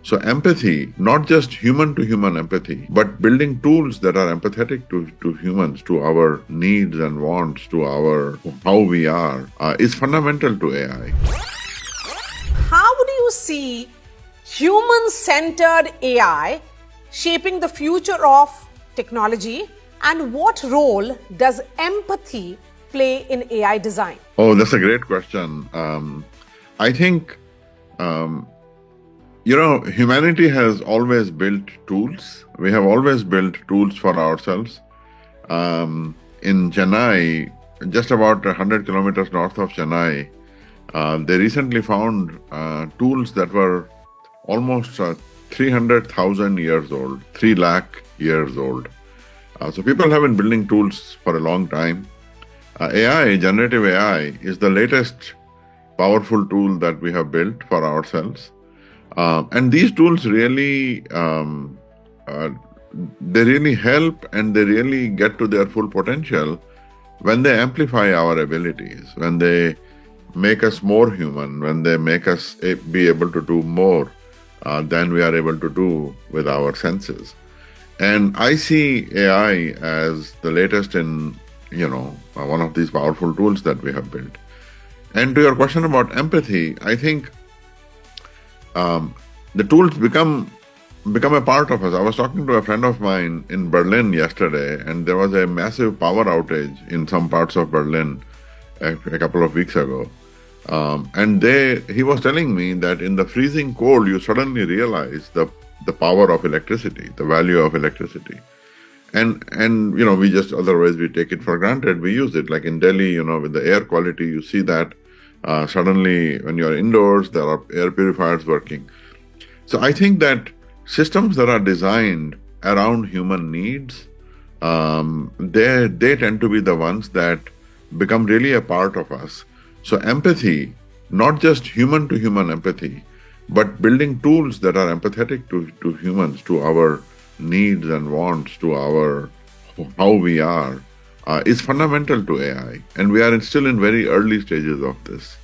So empathy, not just human to human empathy, but building tools that are empathetic to humans, to our needs and wants, to our how we are, is fundamental to AI. How do you see human-centered AI shaping the future of technology, and what role does empathy play in AI design? Oh, that's a great question. I think, humanity has always built tools. We have always built tools for ourselves. In Chennai, just about 100 kilometers north of Chennai, they recently found tools that were almost 300,000 years old, 3 lakh years old. So people have been building tools for a long time. AI, generative AI, is the latest powerful tool that we have built for ourselves. And these tools really, they really help, and they really get to their full potential when they amplify our abilities, when they make us more human, when they make us be able to do more than we are able to do with our senses. And I see AI as the latest in, one of these powerful tools that we have built. And to your question about empathy, I think the tools become a part of us. I was talking to a friend of mine in Berlin yesterday, and there was a massive power outage in some parts of Berlin a couple of weeks ago. And he was telling me that in the freezing cold, you suddenly realize the power of electricity, the value of electricity. And we just, otherwise we take it for granted. We use it, like in Delhi, with the air quality, you see that suddenly when you're indoors, there are air purifiers working. So I think that systems that are designed around human needs, they tend to be the ones that become really a part of us. So empathy, not just human to human empathy, but building tools that are empathetic to humans, to our needs and wants, to our how we are, is fundamental to AI. And we are still in very early stages of this.